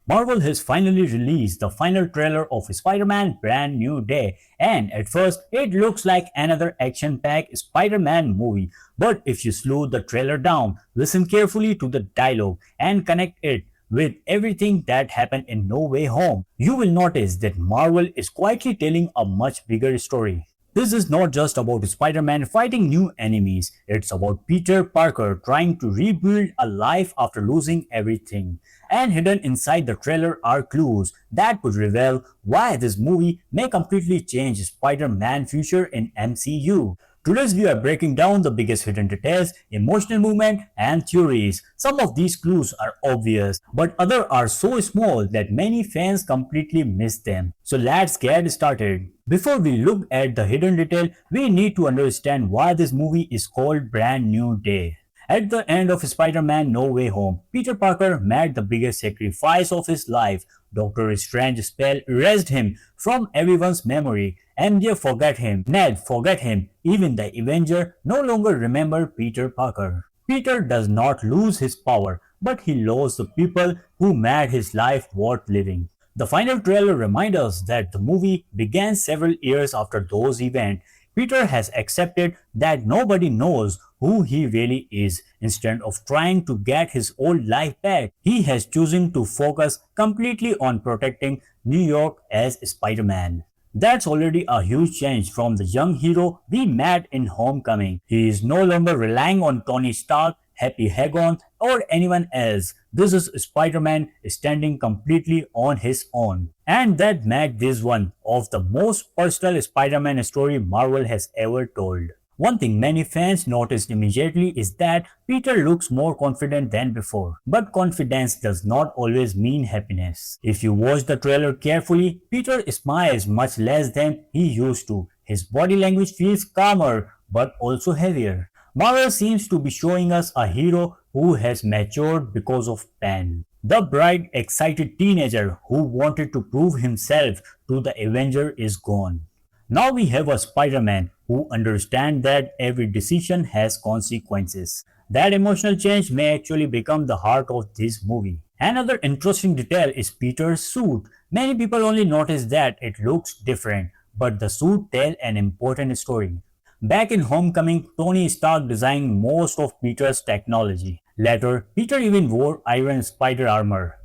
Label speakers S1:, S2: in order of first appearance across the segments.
S1: Marvel has finally released the final trailer of Spider-Man Brand New Day, and at first it looks like another action-packed Spider-Man movie. But if you slow the trailer down, listen carefully to the dialogue and connect it with everything that happened in No Way Home, you will notice that Marvel is quietly telling a much bigger story. This is not just about Spider-Man fighting new enemies, it's about Peter Parker trying to rebuild a life after losing everything. And hidden inside the trailer are clues that could reveal why this movie may completely change Spider-Man's future in MCU. Today's we are breaking down the biggest hidden details, emotional movement, and theories. Some of these clues are obvious, but others are so small that many fans completely miss them. So let's get started. Before we look at the hidden detail, we need to understand why this movie is called Brand New Day. At the end of Spider-Man No Way Home, Peter Parker made the biggest sacrifice of his life. Doctor Strange's spell erased him from everyone's memory. MJ forgot him, Ned forgot him, even the Avenger no longer remember Peter Parker. Peter does not lose his power, but he lost the people who made his life worth living. The final trailer reminds us that the movie began several years after those events. Peter has accepted that nobody knows who he really is. Instead of trying to get his old life back, he has chosen to focus completely on protecting New York as Spider-Man. That's already a huge change from the young hero we met in Homecoming. He is no longer relying on Tony Stark, Happy Hagon, or anyone else. This is Spider-Man standing completely on his own. And that makes this one of the most personal Spider-Man story Marvel has ever told. One thing many fans noticed immediately is that Peter looks more confident than before. But confidence does not always mean happiness. If you watch the trailer carefully, Peter smiles much less than he used to. His body language feels calmer but also heavier. Marvel seems to be showing us a hero who has matured because of pain. The bright, excited teenager who wanted to prove himself to the Avenger is gone. Now we have a Spider-Man who understands that every decision has consequences. That emotional change may actually become the heart of this movie. Another interesting detail is Peter's suit. Many people only notice that it looks different, but the suit tells an important story. Back in Homecoming, Tony Stark designed most of Peter's technology. Later, Peter even wore Iron Spider armor.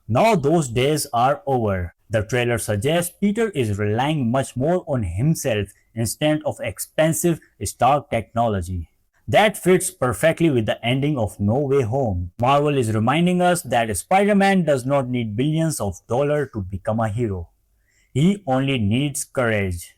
S1: Now those days are over. The trailer suggests Peter is relying much more on himself instead of expensive Stark technology. That fits perfectly with the ending of No Way Home. Marvel is reminding us that Spider-Man does not need billions of dollars to become a hero. He only needs courage.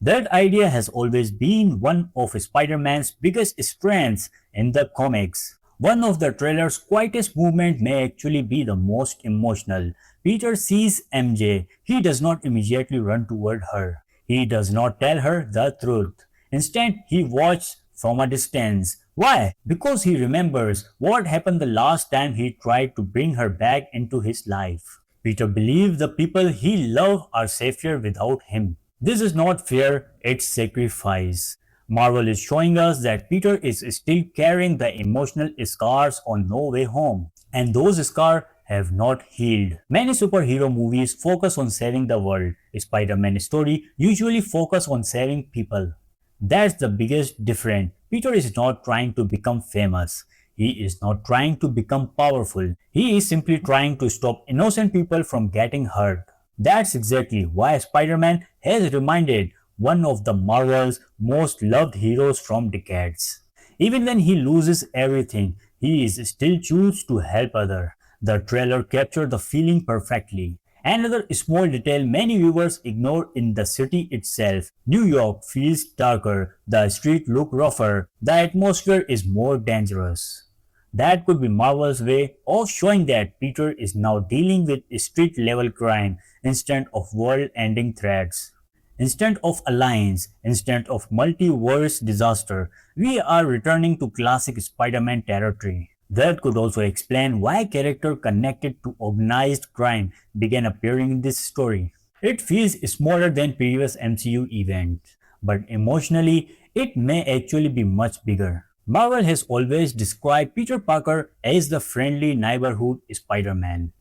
S1: That idea has always been one of Spider-Man's biggest strengths in the comics. One of the trailer's quietest movements may actually be the most emotional. Peter sees MJ. He does not immediately run toward her. He does not tell her the truth. Instead, he watches from a distance. Why? Because he remembers what happened the last time he tried to bring her back into his life. Peter believes the people he loves are safer without him. This is not fear, it's sacrifice. Marvel is showing us that Peter is still carrying the emotional scars on No Way Home, and those scars have not healed. Many superhero movies focus on saving the world. Spider-Man story usually focus on saving people. That's the biggest difference. Peter is not trying to become famous. He is not trying to become powerful. He is simply trying to stop innocent people from getting hurt. That's exactly why Spider-Man has reminded one of the Marvel's most loved heroes from decades. Even when he loses everything, he is still chooses to help others. The trailer captured the feeling perfectly. Another small detail many viewers ignore in the city itself. New York feels darker, the streets look rougher, the atmosphere is more dangerous. That could be Marvel's way of showing that Peter is now dealing with street-level crime instead of world-ending threats. Instead of alliance, instead of multiverse disaster, we are returning to classic Spider-Man territory. That could also explain why characters connected to organized crime began appearing in this story. It feels smaller than previous MCU events, but emotionally, it may actually be much bigger. Marvel has always described Peter Parker as the friendly neighborhood Spider-Man.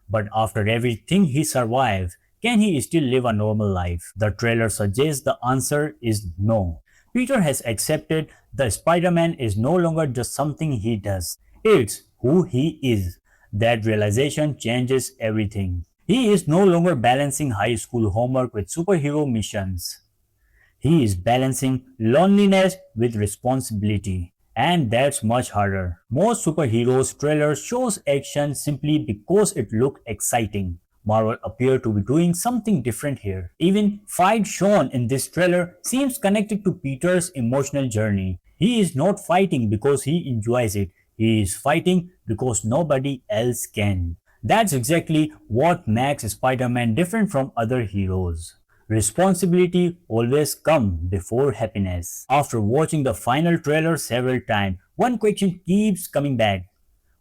S1: But after everything he survived, can he still live a normal life? The trailer suggests the answer is no. Peter has accepted the Spider-Man is no longer just something he does. It's who he is. That realization changes everything. He is no longer balancing high school homework with superhero missions. He is balancing loneliness with responsibility. And that's much harder. Most superheroes trailers shows action simply because it looked exciting. Marvel appeared to be doing something different here. Even fight shown in this trailer seems connected to Peter's emotional journey. He is not fighting because he enjoys it. He is fighting because nobody else can. That's exactly what makes Spider-Man different from other heroes. Responsibility always comes before happiness. After watching the final trailer several times, one question keeps coming back.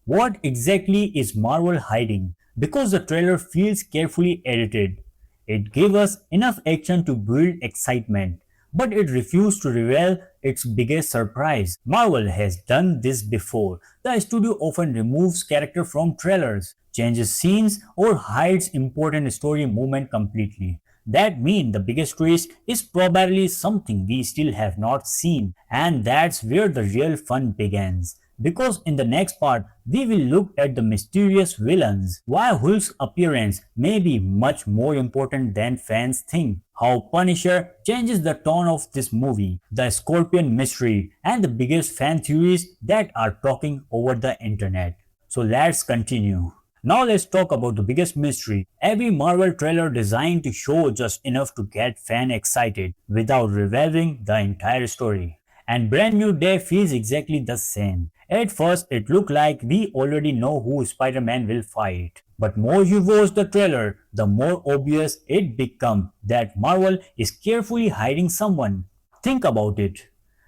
S1: What exactly is Marvel hiding? Because the trailer feels carefully edited. It gave us enough action to build excitement, but it refused to reveal its biggest surprise. Marvel has done this before. The studio often removes characters from trailers, changes scenes, or hides important story movement completely. That means the biggest twist is probably something we still have not seen, and that's where the real fun begins. Because in the next part, we will look at the mysterious villains, why Hulk's appearance may be much more important than fans think, how Punisher changes the tone of this movie, the Scorpion mystery, and the biggest fan theories that are talking over the internet. So let's continue. Now let's talk about the biggest mystery. Every Marvel trailer designed to show just enough to get fans excited without revealing the entire story. And Brand New Day feels exactly the same. At first, it looked like we already know who Spider-Man will fight. But more you watch the trailer, the more obvious it becomes that Marvel is carefully hiding someone. Think about it.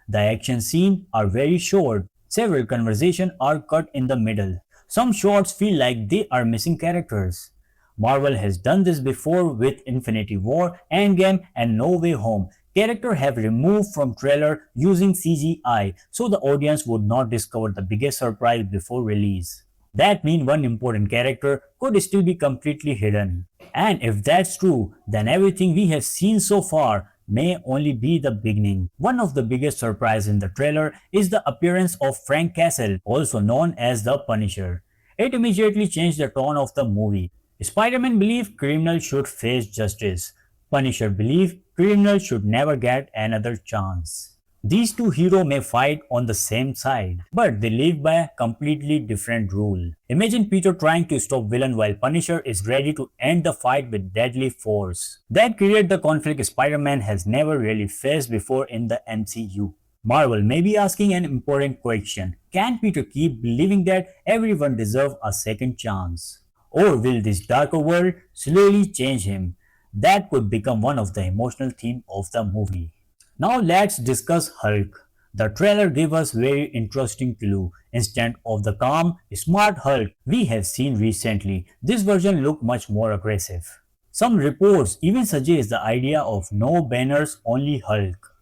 S1: The action scenes are very short. Several conversations are cut in the middle. Some shots feel like they are missing characters. Marvel has done this before with Infinity War, Endgame, and No Way Home. Characters have removed from trailer using CGI so the audience would not discover the biggest surprise before release. That means one important character could still be completely hidden. And if that's true, then everything we have seen so far may only be the beginning. One of the biggest surprises in the trailer is the appearance of Frank Castle, also known as the Punisher. It immediately changed the tone of the movie. Spider-Man believes criminals should face justice. Punisher believes criminals should never get another chance. These two heroes may fight on the same side, but they live by a completely different rule. Imagine Peter trying to stop villain while Punisher is ready to end the fight with deadly force. That creates the conflict Spider-Man has never really faced before in the MCU. Marvel may be asking an important question. Can Peter keep believing that everyone deserves a second chance? Or will this darker world slowly change him? That could become one of the emotional themes of the movie. Now let's discuss Hulk. The trailer gave us very interesting clue. Instead of the calm, smart Hulk we have seen recently, this version looked much more aggressive. Some reports even suggest the idea of no banners, only Hulk.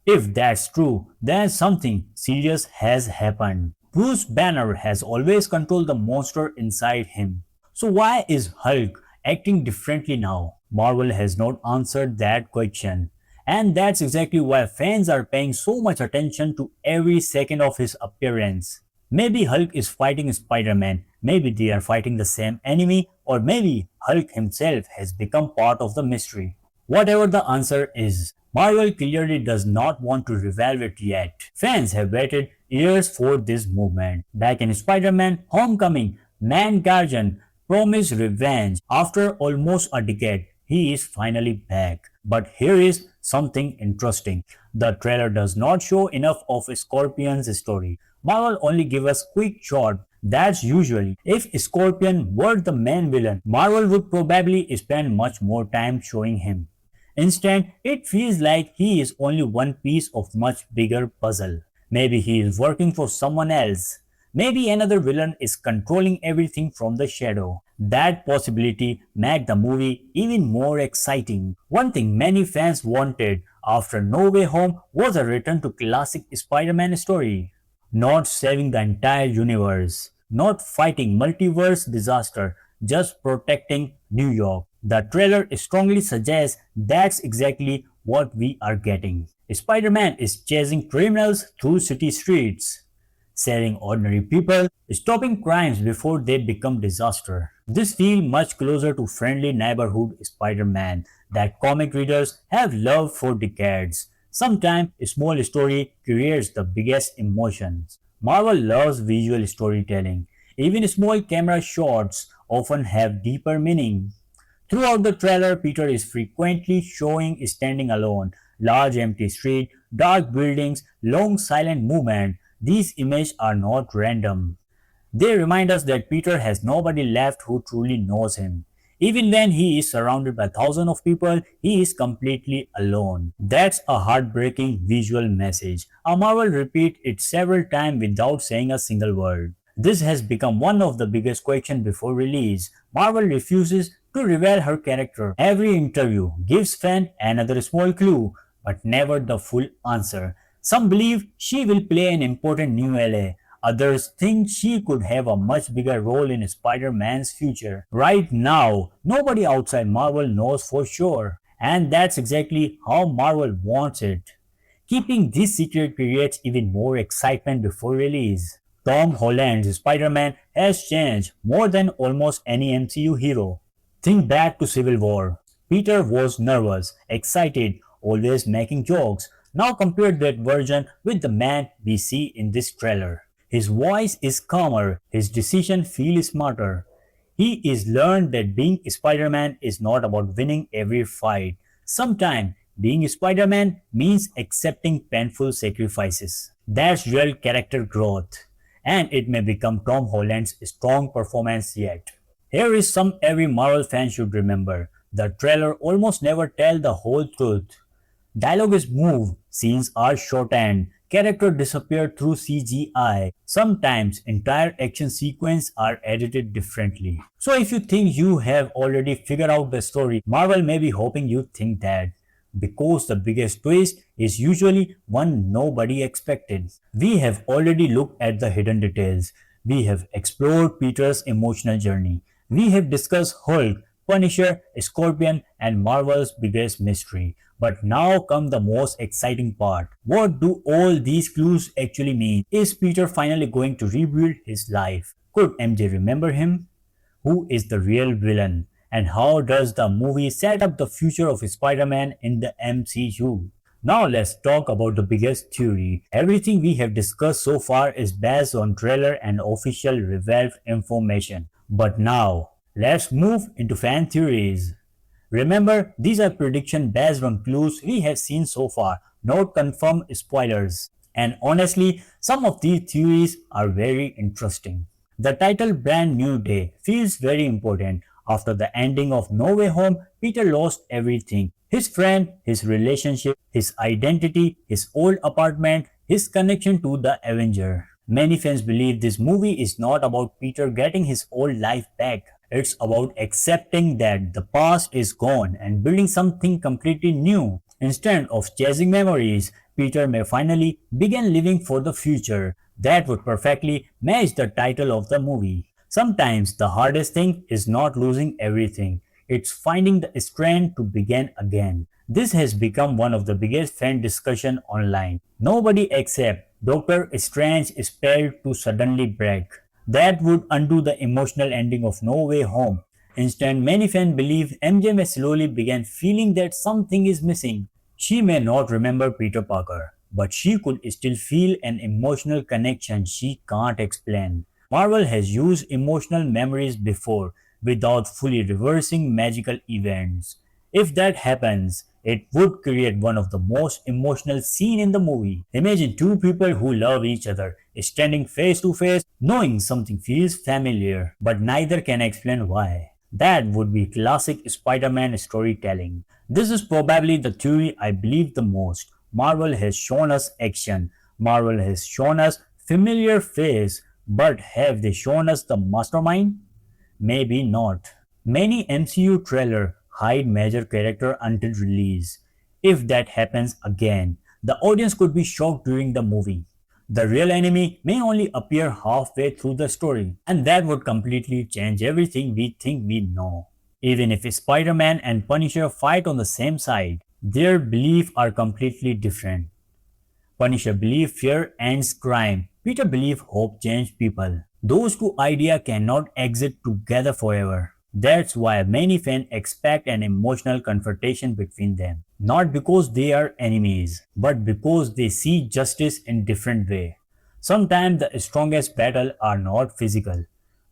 S1: If that's true, then something serious has happened. Bruce Banner has always controlled the monster inside him. So why is Hulk acting differently now? Marvel has not answered that question. And that's exactly why fans are paying so much attention to every second of his appearance. Maybe Hulk is fighting Spider-Man, maybe they are fighting the same enemy, or maybe Hulk himself has become part of the mystery. Whatever the answer is, Marvel clearly does not want to reveal it yet. Fans have waited years for this movement. Back in Spider-Man Homecoming, Guardian promised revenge. After almost a decade, he is finally back. But here is something interesting. The trailer does not show enough of Scorpion's story. Marvel only gives us quick shot. That's usually. If Scorpion were the main villain, Marvel would probably spend much more time showing him. Instead, it feels like he is only one piece of much bigger puzzle. Maybe he is working for someone else. Maybe another villain is controlling everything from the shadow. That possibility made the movie even more exciting. One thing many fans wanted after No Way Home was a return to classic Spider-Man story. Not saving the entire universe, not fighting multiverse disaster, just protecting New York. The trailer strongly suggests that's exactly what we are getting. Spider-Man is chasing criminals through city streets, saving ordinary people, stopping crimes before they become disaster. This feels much closer to friendly neighborhood Spider-Man that comic readers have loved for decades. Sometimes a small story creates the biggest emotions. Marvel loves visual storytelling. Even small camera shots often have deeper meaning. Throughout the trailer, Peter is frequently showing standing alone, large empty street, dark buildings, long silent movement. These images are not random. They remind us that Peter has nobody left who truly knows him. Even when he is surrounded by thousands of people, he is completely alone. That's a heartbreaking visual message. A Marvel repeat it several times without saying a single word. This has become one of the biggest questions before release. Marvel refuses to reveal her character. Every interview gives fans another small clue, but never the full answer. Some believe she will play an important new ally. Others think she could have a much bigger role in Spider-Man's future. Right now, nobody outside Marvel knows for sure. And that's exactly how Marvel wants it. Keeping this secret creates even more excitement before release. Tom Holland's Spider-Man has changed more than almost any MCU hero. Think back to Civil War. Peter was nervous, excited, always making jokes. Now compare that version with the man we see in this trailer. His voice is calmer, his decision feels smarter. He is learned that being Spider-Man is not about winning every fight. Sometimes being Spider-Man means accepting painful sacrifices. That's real character growth, and it may become Tom Holland's strong performance yet. Here is some every Marvel fan should remember. The trailer almost never tells the whole truth. Dialogue is moved, scenes are shortened, characters disappear through CGI. Sometimes entire action sequences are edited differently. So if you think you have already figured out the story, Marvel may be hoping you think that. Because the biggest twist is usually one nobody expected. We have already looked at the hidden details. We have explored Peter's emotional journey. We have discussed Hulk, Punisher, Scorpion, and Marvel's biggest mystery. But now comes the most exciting part. What do all these clues actually mean? Is Peter finally going to rebuild his life? Could MJ remember him? Who is the real villain? And how does the movie set up the future of Spider-Man in the MCU? Now let's talk about the biggest theory. Everything we have discussed so far is based on trailer and official revealed information. But now, let's move into fan theories. Remember, these are predictions based on clues we have seen so far, not confirmed spoilers. And honestly, some of these theories are very interesting. The title Brand New Day feels very important. After the ending of No Way Home, Peter lost everything. His friend, his relationship, his identity, his old apartment, his connection to the Avenger. Many fans believe this movie is not about Peter getting his old life back. It's about accepting that the past is gone and building something completely new. Instead of chasing memories, Peter may finally begin living for the future. That would perfectly match the title of the movie. Sometimes the hardest thing is not losing everything. It's finding the strength to begin again. This has become one of the biggest fan discussion online. Nobody except Doctor Strange is spared to suddenly break. That would undo the emotional ending of No Way Home. Instead, many fans believe MJ may slowly begin feeling that something is missing. She may not remember Peter Parker, but she could still feel an emotional connection she can't explain. Marvel has used emotional memories before without fully reversing magical events. If that happens, it would create one of the most emotional scenes in the movie. Imagine two people who love each other, standing face to face, knowing something feels familiar, but neither can explain why. That would be classic Spider-Man storytelling. This is probably the theory I believe the most. Marvel has shown us action. Marvel has shown us familiar face, but have they shown us the mastermind? Maybe not. Many MCU trailers hide major character until release. If that happens again, the audience could be shocked during the movie. The real enemy may only appear halfway through the story, and that would completely change everything we think we know. Even if Spider Man and Punisher fight on the same side, their beliefs are completely different. Punisher believes fear ends crime. Peter believes hope changes people. Those two ideas cannot exist together forever. That's why many fans expect an emotional confrontation between them. Not because they are enemies, but because they see justice in different way. Sometimes the strongest battles are not physical,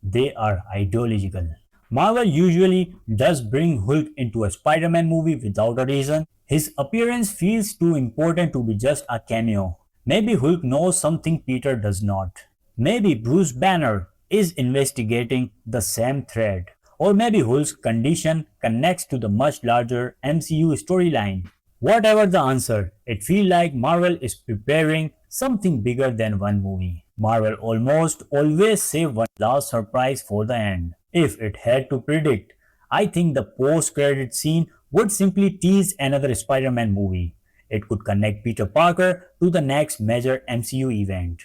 S1: they are ideological. Marvel usually does bring Hulk into a Spider-Man movie without a reason. His appearance feels too important to be just a cameo. Maybe Hulk knows something Peter does not. Maybe Bruce Banner is investigating the same thread. Or maybe Hulk's condition connects to the much larger MCU storyline. Whatever the answer, it feels like Marvel is preparing something bigger than one movie. Marvel almost always save one last surprise for the end. If it had to predict, I think the post-credit scene would simply tease another Spider-Man movie. It could connect Peter Parker to the next major MCU event.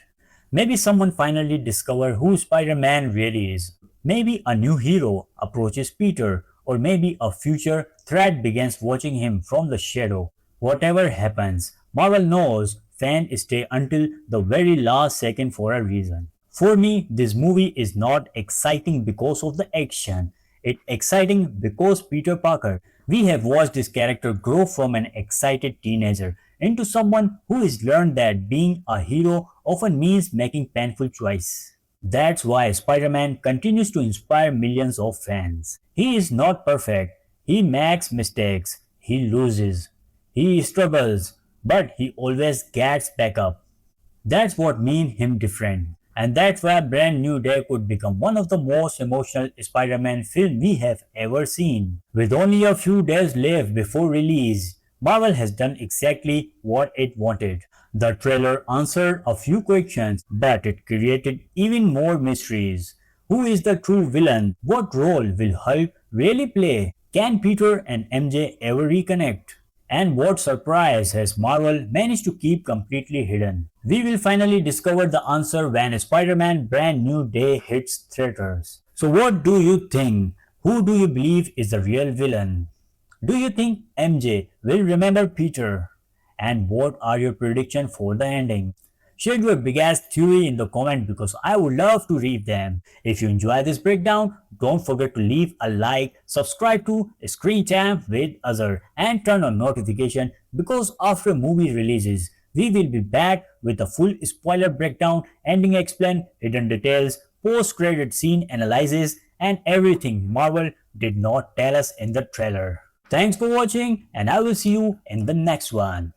S1: Maybe someone finally discovers who Spider-Man really is. Maybe a new hero approaches Peter, or maybe a future threat begins watching him from the shadow. Whatever happens, Marvel knows fans stay until the very last second for a reason. For me, this movie is not exciting because of the action. It's exciting because Peter Parker. We have watched this character grow from an excited teenager into someone who has learned that being a hero often means making painful choices. That's why Spider-Man continues to inspire millions of fans. He is not perfect. He makes mistakes. He loses. He struggles. But he always gets back up. That's what makes him different. And that's why Brand New Day could become one of the most emotional Spider-Man films we have ever seen. With only a few days left before release, Marvel has done exactly what it wanted. The trailer answered a few questions, but it created even more mysteries. Who is the true villain? What role will Hulk really play? Can Peter and MJ ever reconnect? And what surprise has Marvel managed to keep completely hidden? We will finally discover the answer when Spider-Man Brand New Day hits theaters. So what do you think? Who do you believe is the real villain? Do you think MJ will remember Peter? And what are your predictions for the ending? Share your biggest theory in the comment because I would love to read them. If you enjoy this breakdown, don't forget to leave a like, subscribe to Screentime with Azhar and turn on notification because after movie releases, we will be back with a full spoiler breakdown, ending explain, hidden details, post-credit scene analysis and everything Marvel did not tell us in the trailer. Thanks for watching and I will see you in the next one.